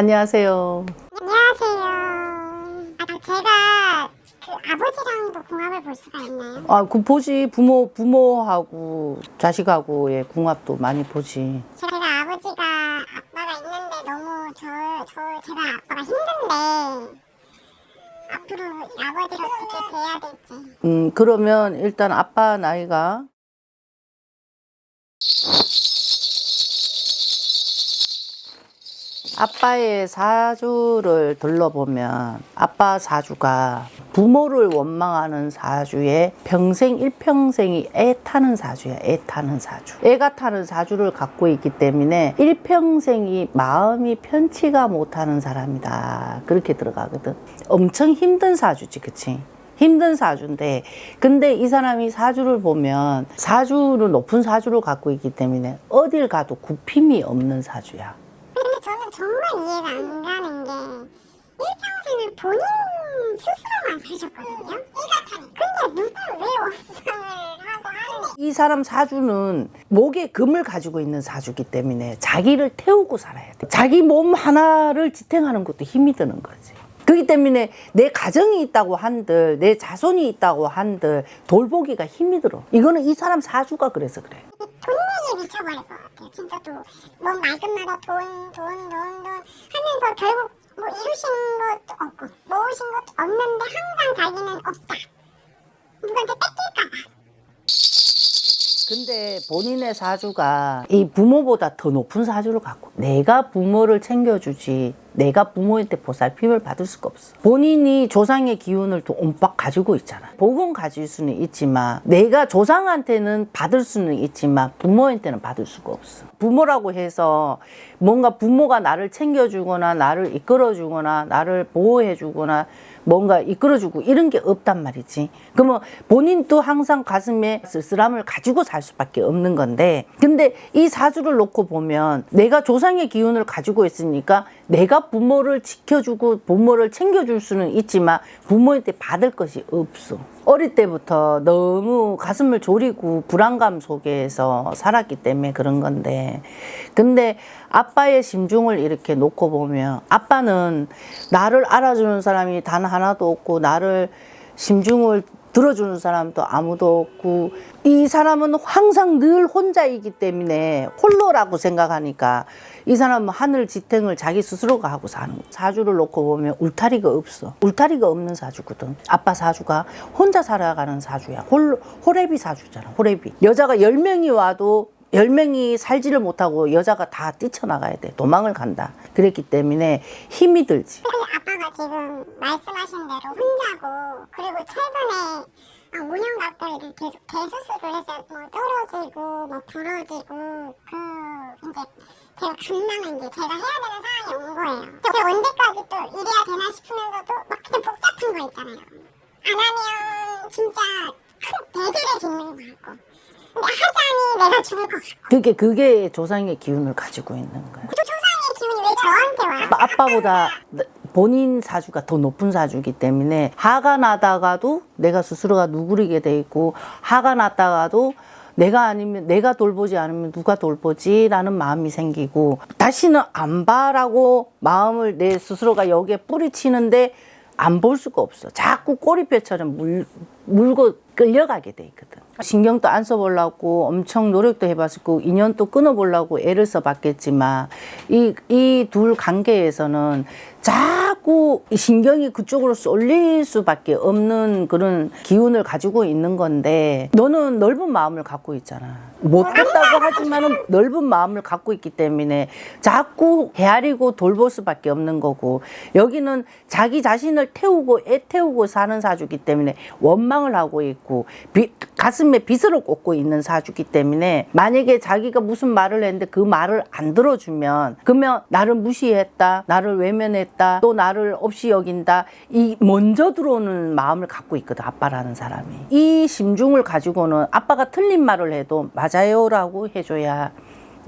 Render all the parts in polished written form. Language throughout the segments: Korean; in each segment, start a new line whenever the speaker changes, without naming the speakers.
안녕하세요.
안녕하세요. 제가 아버지랑도 궁합을 볼 수가 있나요?
그 보지. 부모하고 자식하고의 궁합도 많이 보지.
제가 아빠가 있는데 너무 제가 아빠가 힘든데 앞으로 아버지를 어떻게 대해야 될지.
그러면 일단 아빠 나이가 아빠의 사주를 둘러보면 아빠 사주가 부모를 원망하는 사주에 평생 일평생이 애 타는 사주야. 애 타는 사주. 애가 타는 사주를 갖고 있기 때문에 일평생이 마음이 편치가 못하는 사람이다. 그렇게 들어가거든. 엄청 힘든 사주지, 그치? 힘든 사주인데, 근데 이 사람이 사주를 보면 사주는 높은 사주를 갖고 있기 때문에 어딜 가도 굽힘이 없는 사주야.
근데 저는 정말 이해가 안 가는 게 일평생을 본인 스스로만 사셨거든요. 애가 타니. 근데 누굴 왜 원망을 하고 하는지.
이 사람 사주는 목에 금을 가지고 있는 사주기 때문에 자기를 태우고 살아야 돼. 자기 몸 하나를 지탱하는 것도 힘이 드는 거지. 그렇기 때문에 내 가정이 있다고 한들, 내 자손이 있다고 한들 돌보기가 힘이 들어. 이거는 이 사람 사주가 그래서 그래.
돈에 미쳐버릴 것 같아요. 진짜 또 뭐 말끝마다 돈 하면서 결국 뭐 이루신 것도 없고 모으신 것도 없는데 항상 자기는 없다. 누구한테 뺏길까 봐.
근데 본인의 사주가 이 부모보다 더 높은 사주를 갖고 내가 부모를 챙겨주지 내가 부모한테 보살핌을 받을 수가 없어. 본인이 조상의 기운을 또 온박 가지고 있잖아. 복은 가질 수는 있지만 내가 조상한테는 받을 수는 있지만 부모한테는 받을 수가 없어. 부모라고 해서 뭔가 부모가 나를 챙겨주거나 나를 이끌어주거나 나를 보호해주거나 뭔가 이끌어주고 이런 게 없단 말이지. 그러면 본인도 항상 가슴에 쓸쓸함을 가지고 살 수밖에 없는 건데, 근데 이 사주를 놓고 보면 내가 조상의 기운을 가지고 있으니까 내가 부모를 지켜주고 부모를 챙겨줄 수는 있지만 부모한테 받을 것이 없어. 어릴 때부터 너무 가슴을 졸이고 불안감 속에서 살았기 때문에 그런 건데, 근데 아빠의 심중을 이렇게 놓고 보면 아빠는 나를 알아주는 사람이 단 하나도 없고 나를 심중을 들어주는 사람도 아무도 없고 이 사람은 항상 늘 혼자이기 때문에 홀로라고 생각하니까 이 사람은 하늘 지탱을 자기 스스로가 하고 사는 거야. 사주를 놓고 보면 울타리가 없어. 울타리가 없는 사주거든. 아빠 사주가 혼자 살아가는 사주야. 호래비 사주잖아. 호래비. 여자가 10명이 와도 10명이 살지를 못하고 여자가 다 뛰쳐나가야 돼. 도망을 간다. 그랬기 때문에 힘이 들지.
근데 아빠가 지금 말씀하신 대로 혼자고, 그리고 최근에 5년 가까이를 계속 대수술을 해서 뭐 떨어지고 뭐 부러지고 이제 제가 감당을 이제 제가 해야 되는 상황이 온 거예요. 제가 언제까지 또 이래야 되나 싶으면서도 막 그냥 복잡한 거 있잖아요. 안 하면 진짜 큰 대들을 짓는 것 같고, 근데 하자니 내가 죽을 것 같고.
그게 조상의 기운을 가지고 있는 거야.
또 조상의 기운이 왜 저한테 와요?
아빠보다 본인 사주가 더 높은 사주이기 때문에 화가 나다가도 내가 스스로가 누구리게 돼 있고, 화가 났다가도 내가 돌보지 않으면 누가 돌보지? 라는 마음이 생기고, 다시는 안 봐라고 마음을 내 스스로가 여기에 뿌리치는데 안 볼 수가 없어. 자꾸 꼬리뼈처럼 물고 끌려가게 돼 있거든. 신경도 안 써보려고 엄청 노력도 해봤고 인연도 끊어보려고 애를 써봤겠지만 이 둘 관계에서는 자꾸 신경이 그쪽으로 쏠릴 수밖에 없는 그런 기운을 가지고 있는 건데, 너는 넓은 마음을 갖고 있잖아. 못됐다고 하지만은 넓은 마음을 갖고 있기 때문에 자꾸 헤아리고 돌볼 수밖에 없는 거고, 여기는 자기 자신을 태우고 애 태우고 사는 사주기 때문에 원망을 하고 있고 가슴에 빗을 꽂고 있는 사주기 때문에, 만약에 자기가 무슨 말을 했는데 그 말을 안 들어주면 그러면 나를 무시했다, 나를 외면했다, 또 나를 없이 여긴다, 이 먼저 들어오는 마음을 갖고 있거든, 아빠라는 사람이. 이 심중을 가지고는 아빠가 틀린 말을 해도 맞아요라고 해줘야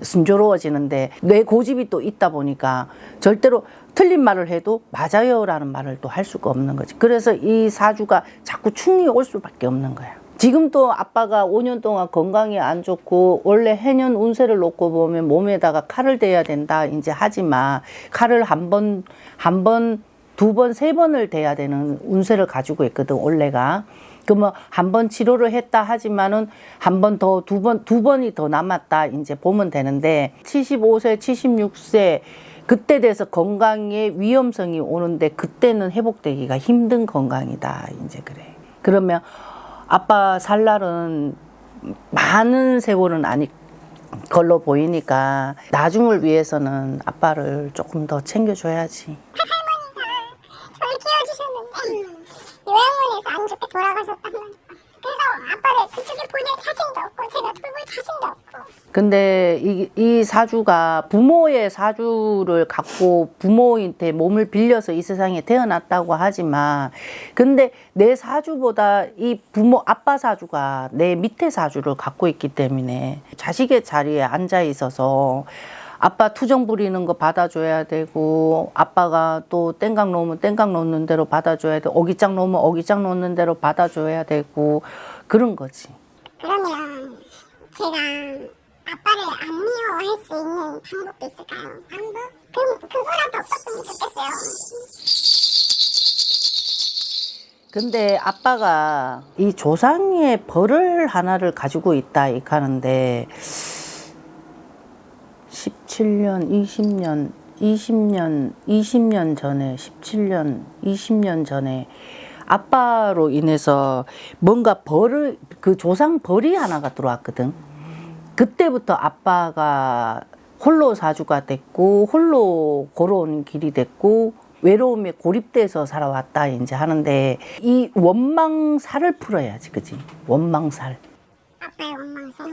순조로워지는데, 내 고집이 또 있다 보니까 절대로 틀린 말을 해도 맞아요라는 말을 또 할 수가 없는 거지. 그래서 이 사주가 자꾸 충이 올 수밖에 없는 거야. 지금도 아빠가 5년 동안 건강이 안 좋고 원래 해년 운세를 놓고 보면 몸에다가 칼을 대야 된다 이제 하지만 칼을 한 번, 두 번, 세 번을 대야 되는 운세를 가지고 있거든 원래가. 그러면 한 번 치료를 했다 하지만은 한 번 더, 두 번이 더 남았다 이제 보면 되는데 75세, 76세 그때 돼서 건강에 위험성이 오는데 그때는 회복되기가 힘든 건강이다 이제 그래. 그러면 아빠 살 날은 많은 세월은 아닐 걸로 보이니까 나중을 위해서는 아빠를 조금 더 챙겨줘야지.
할머니가 저를 키워주셨는데 요양원에서 안 좋게 돌아가셨단 말이에요. 그래서 아빠를 그쪽에 보낼 자신도 없고 제가 돌볼 자신도 없고.
근데 이 사주가 부모의 사주를 갖고 부모한테 몸을 빌려서 이 세상에 태어났다고 하지만 근데 내 사주보다 이 부모 아빠 사주가 내 밑에 사주를 갖고 있기 때문에 자식의 자리에 앉아 있어서 아빠 투정 부리는 거 받아줘야 되고 아빠가 또 땡깡 놓으면 땡깡 놓는 대로 받아줘야 되고 어기장 놓으면 어기장 놓는 대로 받아줘야 되고 그런 거지.
그러면 제가 아빠를 안 미워할 수 있는 방법도 있을까요? 방법? 그럼 그거라도 없었으면 좋겠어요.
근데 아빠가 이 조상의 벌을 하나를 가지고 있다 이카는데 17년, 20년 전에 17년, 20년 전에 아빠로 인해서 뭔가 벌을 그 조상 벌이 하나가 들어왔거든. 그때부터 아빠가 홀로 사주가 됐고 홀로 걸어오는 길이 됐고 외로움에 고립돼서 살아왔다 이제 하는데 이 원망살을 풀어야지, 그지? 원망살.
아빠의 원망살.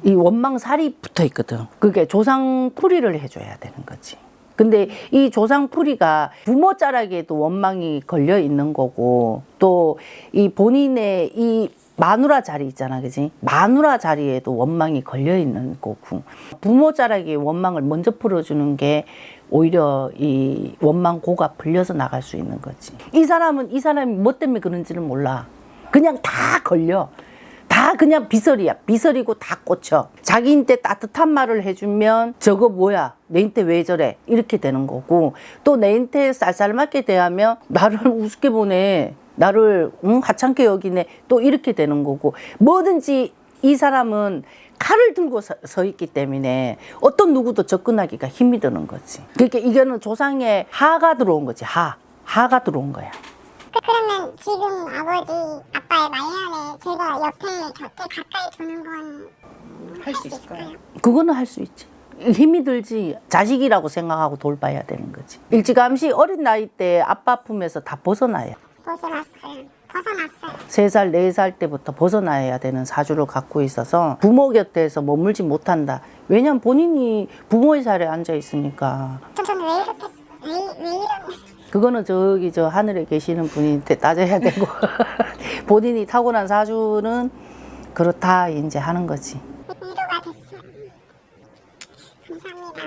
이 원망살이 붙어 있거든. 그게 조상풀이를 해줘야 되는 거지. 근데 이 조상풀이가 부모 자락에도 원망이 걸려 있는 거고 또 이 본인의 이 마누라 자리 있잖아, 그지? 마누라 자리에도 원망이 걸려 있는 거고 부모 자락의 원망을 먼저 풀어주는 게 오히려 이 원망고가 풀려서 나갈 수 있는 거지. 이 사람이 뭐 때문에 그런지는 몰라. 그냥 다 걸려. 다 그냥 비설이야. 비설이고 다 꽂혀. 자기한테 따뜻한 말을 해주면 저거 뭐야? 내한테 왜 저래? 이렇게 되는 거고 또 내한테 쌀쌀맞게 대하면 나를 우습게 보네. 나를 하찮게 여기네. 또 이렇게 되는 거고 뭐든지 이 사람은 칼을 들고 서 있기 때문에 어떤 누구도 접근하기가 힘이 드는 거지. 그러니까 이거는 조상의 하가 들어온 거지. 하가 들어온 거야.
그러면 지금 아버지, 아빠의 말년에 제가 곁에 가까이 두는 건 할 수 있을까요?
그거는 할 수 있지. 힘이 들지. 자식이라고 생각하고 돌봐야 되는 거지. 일찌감치 어린 나이 때 아빠 품에서 다 벗어나야.
벗어났어요.
3살, 4살 때부터 벗어나야 되는 사주를 갖고 있어서 부모 곁에서 머물지 못한다. 왜냐면 본인이 부모의 자리에 앉아 있으니까.
저는 왜 이렇게, 왜 이런.
그거는 저기 저 하늘에 계시는 분한테 따져야 되고 본인이 타고난 사주는 그렇다 이제 하는 거지.
위로가 됐어요. 감사합니다.